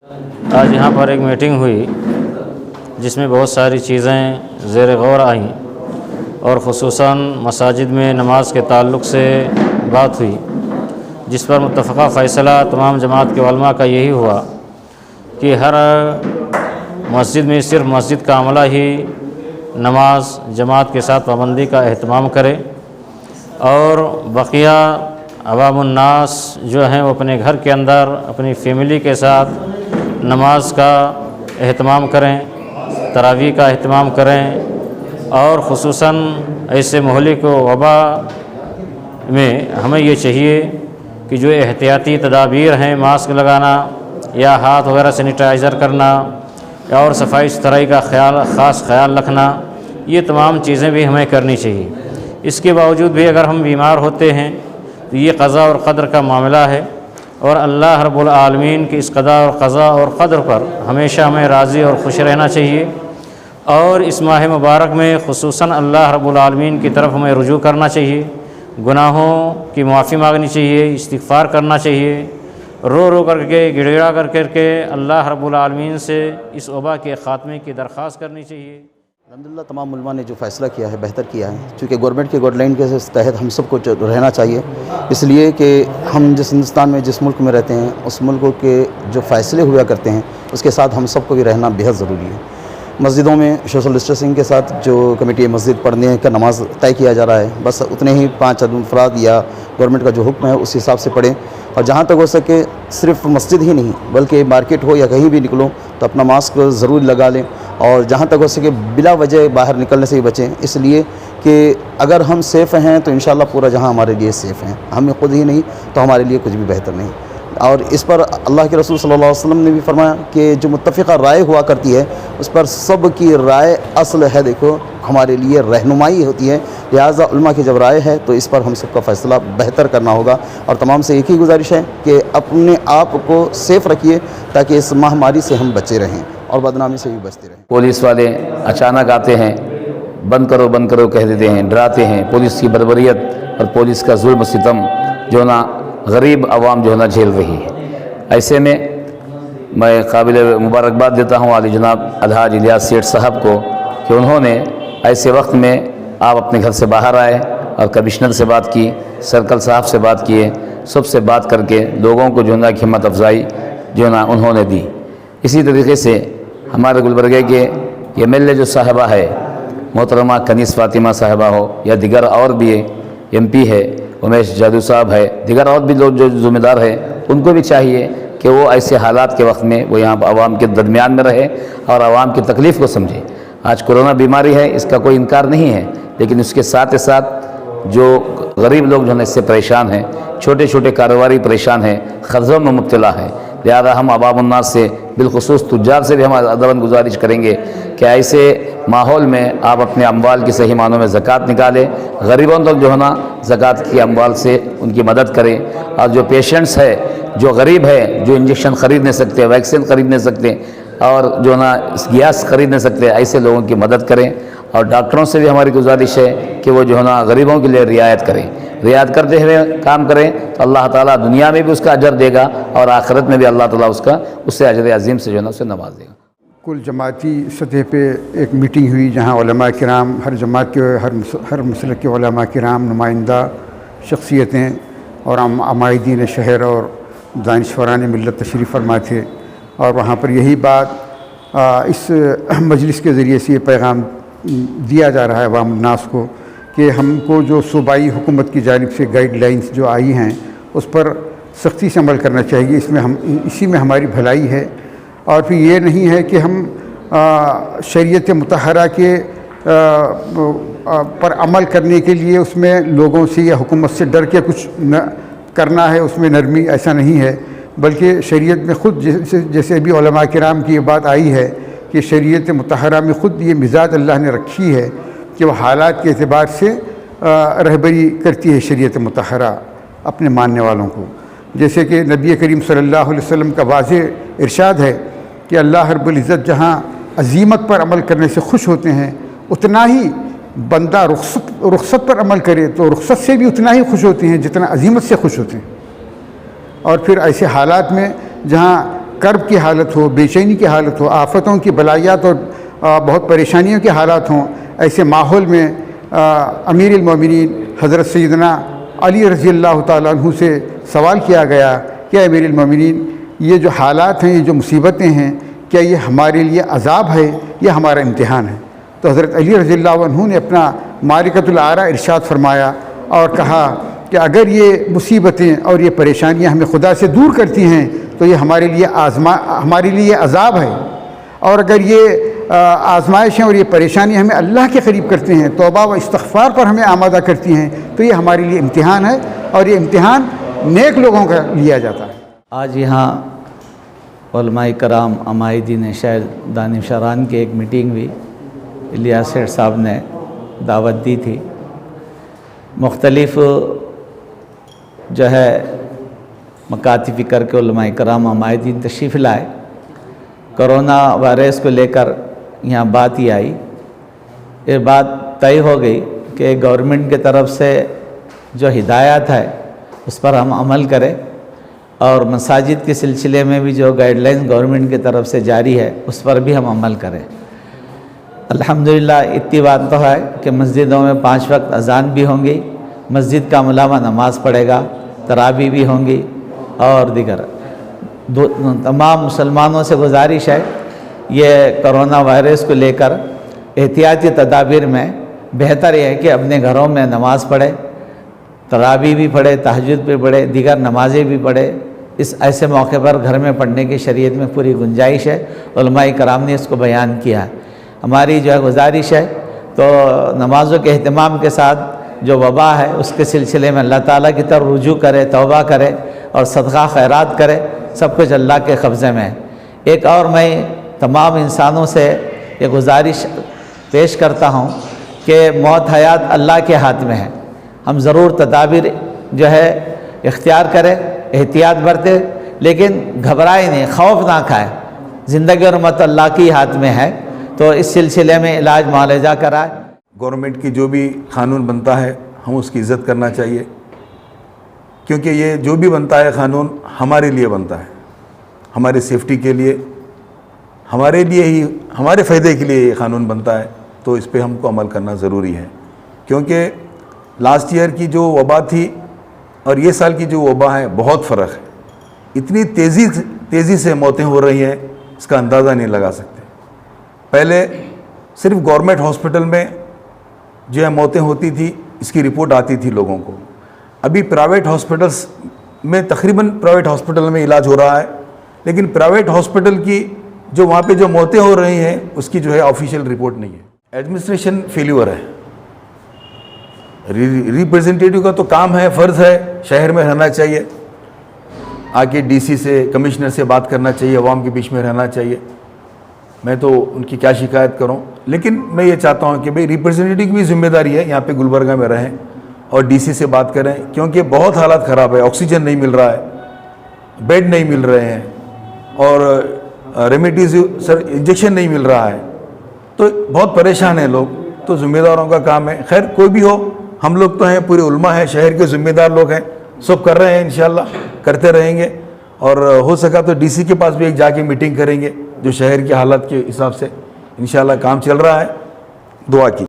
آج یہاں پر ایک میٹنگ ہوئی جس میں بہت ساری چیزیں زیر غور آئیں اور خصوصاً مساجد میں نماز کے تعلق سے بات ہوئی، جس پر متفقہ فیصلہ تمام جماعت کے علماء کا یہی ہوا کہ ہر مسجد میں صرف مسجد کا عملہ ہی نماز جماعت کے ساتھ پابندی کا اہتمام کرے اور بقیہ عوام الناس جو ہیں وہ اپنے گھر کے اندر اپنی فیملی کے ساتھ نماز کا اہتمام کریں، تراویح کا اہتمام کریں، اور خصوصاً ایسے مہلک و وبا میں ہمیں یہ چاہیے کہ جو احتیاطی تدابیر ہیں، ماسک لگانا یا ہاتھ وغیرہ سینیٹائزر کرنا اور صفائی ستھرائی کا خاص خیال رکھنا، یہ تمام چیزیں بھی ہمیں کرنی چاہیے۔ اس کے باوجود بھی اگر ہم بیمار ہوتے ہیں تو یہ قضاء اور قدر کا معاملہ ہے، اور اللہ رب العالمین کی اس قضاء اور قدر پر ہمیشہ ہمیں راضی اور خوش رہنا چاہیے، اور اس ماہ مبارک میں خصوصاً اللہ رب العالمین کی طرف ہمیں رجوع کرنا چاہیے، گناہوں کی معافی مانگنی چاہیے، استغفار کرنا چاہیے، رو رو کر کے گڑ گڑا کر کے اللہ رب العالمین سے اس وبا کے خاتمے کی درخواست کرنی چاہیے۔ الحمدللہ تمام علماء نے جو فیصلہ کیا ہے بہتر کیا ہے، چونکہ گورنمنٹ کے گائیڈ لائن کے تحت ہم سب کو رہنا چاہیے، اس لیے کہ ہم جس ہندوستان میں جس ملک میں رہتے ہیں اس ملک کے جو فیصلے ہوا کرتے ہیں اس کے ساتھ ہم سب کو بھی رہنا بہت ضروری ہے۔ مسجدوں میں سوشل ڈسٹینسنگ کے ساتھ جو کمیٹی مسجد پڑھنے کا نماز طے کیا جا رہا ہے، بس اتنے ہی 5 افراد یا گورنمنٹ کا جو حکم ہے اس حساب سے پڑھیں، اور جہاں تک ہو سکے صرف مسجد ہی نہیں بلکہ مارکیٹ ہو یا کہیں بھی نکلو تو اپنا ماسک ضرور لگا لیں، اور جہاں تک ہو سکے بلا وجہ باہر نکلنے سے ہی بچیں، اس لیے کہ اگر ہم سیف ہیں تو انشاءاللہ پورا جہاں ہمارے لیے سیف ہیں، ہمیں خود ہی نہیں تو ہمارے لیے کچھ بھی بہتر نہیں۔ اور اس پر اللہ کے رسول صلی اللہ علیہ وسلم نے بھی فرمایا کہ جو متفقہ رائے ہوا کرتی ہے اس پر سب کی رائے اصل ہے، دیکھو ہمارے لیے رہنمائی ہوتی ہے، لہٰذا علماء کی جب رائے ہے تو اس پر ہم سب کا فیصلہ بہتر کرنا ہوگا، اور تمام سے ایک ہی گزارش ہے کہ اپنے آپ کو سیف رکھیے تاکہ اس مہاماری سے ہم بچے رہیں اور بدنامی سے بھی بچتے رہیں۔ پولیس والے اچانک آتے ہیں، بند کرو کہہ دیتے ہیں، ڈراتے ہیں، پولیس کی بربریت اور پولیس کا ظلم و ستم جو نا غریب عوام جو ہے نا جھیل رہی ہے۔ ایسے میں میں قابل مبارکباد دیتا ہوں عالی جناب الحاج الیاس سیٹھ صاحب کو کہ انہوں نے ایسے وقت میں آپ اپنے گھر سے باہر آئے اور کمشنر سے بات کی، سرکل صاحب سے بات کیے، سب سے بات کر کے لوگوں کو جو ہے نا ہمت افزائی جو ہے نا انہوں نے دی۔ اسی طریقے سے ہمارے گلبرگہ کے ایم ایل اے جو صاحبہ ہے محترمہ کنیز فاطمہ صاحبہ ہو یا دیگر اور بھی ایم پی ہے امیش جادو صاحب ہے، دیگر اور بھی لوگ جو ذمہ دار ہیں، ان کو بھی چاہیے کہ وہ ایسے حالات کے وقت میں وہ یہاں عوام کے درمیان میں رہے اور عوام کی تکلیف کو سمجھے۔ آج کرونا بیماری ہے، اس کا کوئی انکار نہیں ہے، لیکن اس کے ساتھ ساتھ جو غریب لوگ جو ہیں اس سے پریشان ہیں، چھوٹے چھوٹے کاروباری پریشان ہیں، قرضوں میں مبتلا ہیں، لہذا ہم عوام الناس سے بالخصوص تجار سے بھی ہم ادباً گزارش کریں گے کہ ایسے ماحول میں آپ اپنے اموال کی صحیح معنوں میں زکوٰۃ نکالیں، غریبوں تک جو ہے نا زکوٰۃ کی اموال سے ان کی مدد کریں، اور جو پیشنٹس ہے جو غریب ہے، جو انجیکشن خرید نہیں سکتے، ویکسین خرید نہیں سکتے اور جو ہے نا گیس خرید نہیں سکتے، ایسے لوگوں کی مدد کریں، اور ڈاکٹروں سے بھی ہماری گزارش ہے کہ وہ جو ہے نا غریبوں کے لیے رعایت کریں، رعایت کرتے ہوئے کام کریں تو اللہ تعالیٰ دنیا میں بھی اس کا اجر دے گا اور آخرت میں بھی اللہ تعالیٰ اس سے اجر عظیم سے جو ہے نا اسے نواز دے گا۔ کل جماعتی سطح پہ ایک میٹنگ ہوئی جہاں علماء کرام، ہر جماعت کے ہر مسلک کے علماء کرام، نمائندہ شخصیتیں اور عمائدین شہر اور دانشوران ملت تشریف فرما تھے، اور وہاں پر یہی بات اس مجلس کے ذریعے سے یہ پیغام دیا جا رہا ہے عوام الناس کو کہ ہم کو جو صوبائی حکومت کی جانب سے گائیڈ لائنز جو آئی ہیں اس پر سختی سے عمل کرنا چاہیے، اسی میں ہماری بھلائی ہے، اور پھر یہ نہیں ہے کہ ہم شریعت مطہرہ کے پر عمل کرنے کے لیے اس میں لوگوں سے یا حکومت سے ڈر کے کچھ کرنا ہے، اس میں نرمی، ایسا نہیں ہے، بلکہ شریعت میں خود جیسے بھی علماء کرام کی یہ بات آئی ہے کہ شریعت مطہرہ میں خود یہ مزاج اللہ نے رکھی ہے کہ وہ حالات کے اعتبار سے رہبری کرتی ہے شریعت مطہرہ اپنے ماننے والوں کو، جیسے کہ نبی کریم صلی اللہ علیہ وسلم کا واضح ارشاد ہے کہ اللہ رب العزت جہاں عزیمت پر عمل کرنے سے خوش ہوتے ہیں اتنا ہی بندہ رخصت پر عمل کرے تو رخصت سے بھی اتنا ہی خوش ہوتے ہیں جتنا عزیمت سے خوش ہوتے ہیں، اور پھر ایسے حالات میں جہاں کرب کی حالت ہو، بے چینی کی حالت ہو، آفتوں کی بلایات اور بہت پریشانیوں کے حالات ہوں، ایسے ماحول میں امیر المومنین حضرت سیدنا علی رضی اللہ تعالیٰ عنہ سے سوال کیا گیا کہ امیر المومنین یہ جو حالات ہیں، یہ جو مصیبتیں ہیں، کیا یہ ہمارے لیے عذاب ہے یا ہمارا امتحان ہے؟ تو حضرت علی رضی اللہ عنہ نے اپنا معرکۃ الآراء ارشاد فرمایا اور کہا کہ اگر یہ مصیبتیں اور یہ پریشانیاں ہمیں خدا سے دور کرتی ہیں تو یہ ہمارے لیے عذاب ہے، اور اگر یہ آزمائشیں اور یہ پریشانیاں ہمیں اللہ کے قریب کرتے ہیں، توبہ و استغفار پر ہمیں آمادہ کرتی ہیں، تو یہ ہمارے لیے امتحان ہے، اور یہ امتحان نیک لوگوں کا لیا جاتا ہے۔ آج یہاں علماء کرام عمائدین شہر دانشوران کی ایک میٹنگ ہوئی، الیاس سیٹھ صاحب نے دعوت دی تھی۔ مختلف جو ہے مکاتب فکر کے علماء کرام عمائدین تشریف لائے۔ کرونا وائرس کو لے کر یہاں بات ہی آئی، یہ بات طے ہو گئی کہ گورنمنٹ کی طرف سے جو ہدایات ہے اس پر ہم عمل کریں، اور مساجد کے سلسلے میں بھی جو گائیڈ لائنز گورنمنٹ کی طرف سے جاری ہے اس پر بھی ہم عمل کریں۔ الحمدللہ اتنی بات تو ہے کہ مسجدوں میں 5 وقت اذان بھی ہوں گی، مسجد کا ملامہ نماز پڑھے گا، تراویح بھی ہوں گی، اور دیگر تمام مسلمانوں سے گزارش ہے یہ کرونا وائرس کو لے کر احتیاطی تدابیر میں بہتر یہ ہے کہ اپنے گھروں میں نماز پڑھے، تراویح بھی پڑھے، تہجد بھی پڑھے، دیگر نمازیں بھی پڑھے۔ اس ایسے موقع پر گھر میں پڑھنے کی شریعت میں پوری گنجائش ہے، علماء کرام نے اس کو بیان کیا۔ ہماری جو ہے گزارش ہے تو نمازوں کے اہتمام کے ساتھ جو وبا ہے اس کے سلسلے میں اللہ تعالیٰ کی طرف رجوع کرے، توبہ کرے اور صدقہ خیرات کرے، سب کچھ اللہ کے قبضے میں ہے۔ ایک اور میں تمام انسانوں سے یہ گزارش پیش کرتا ہوں کہ موت حیات اللہ کے ہاتھ میں ہے، ہم ضرور تدابیر جو ہے اختیار کریں، احتیاط برتے، لیکن گھبرائے نہیں، خوف نہ کھائے۔ زندگی اور موت اللہ کی ہاتھ میں ہے، تو اس سلسلے میں علاج معالجہ کرائے۔ گورنمنٹ کی جو بھی قانون بنتا ہے ہم اس کی عزت کرنا چاہیے، کیونکہ یہ جو بھی بنتا ہے قانون ہمارے لیے بنتا ہے، ہماری سیفٹی کے لیے، ہمارے لیے ہی، ہمارے فائدے کے لیے یہ قانون بنتا ہے، تو اس پہ ہم کو عمل کرنا ضروری ہے۔ کیونکہ لاسٹ ایئر کی جو وبا تھی اور یہ سال کی جو وبا ہے بہت فرق ہے، اتنی تیزی سے موتیں ہو رہی ہیں اس کا اندازہ نہیں لگا سکتے۔ پہلے صرف گورنمنٹ ہاسپٹل میں جو ہے موتیں ہوتی تھی، اس کی رپورٹ آتی تھی لوگوں کو، ابھی پرائیویٹ ہاسپٹلس میں تقریباً پرائیویٹ ہاسپٹل میں علاج ہو رہا ہے، لیکن پرائیویٹ ہاسپٹل کی جو وہاں پہ جو موتیں ہو رہی ہیں اس کی جو ہے آفیشیل رپورٹ نہیں ہے۔ ایڈمنسٹریشن فیلیور ہے، ریپریزنٹیٹیو کا تو کام ہے، فرض ہے، شہر میں رہنا چاہیے، آ کے ڈی سی سے، کمشنر سے بات کرنا چاہیے، عوام کے بیچ میں رہنا چاہیے۔ میں تو ان کی کیا شکایت کروں، لیکن میں یہ چاہتا ہوں کہ بھئی ریپریزنٹیٹیو کی بھی ذمہ داری ہے یہاں پہ گلبرگہ میں رہیں اور ڈی سی سے بات کریں، کیونکہ بہت حالات خراب ہے، آکسیجن نہیں مل رہا ہے، بیڈ نہیں مل رہے ہیں، اور ریمیڈیز انجیکشن نہیں مل رہا ہے، تو بہت پریشان ہیں لوگ۔ تو ذمہ داروں کا کام ہے، خیر کوئی بھی ہو، ہم لوگ تو ہیں، پورے علماء ہیں، شہر کے ذمہ دار لوگ ہیں، سب کر رہے ہیں، انشاءاللہ کرتے رہیں گے، اور ہو سکا تو ڈی سی کے پاس بھی ایک جا کے میٹنگ کریں گے جو شہر کے حالات کے حساب سے۔ انشاءاللہ کام چل رہا ہے، دعا کی۔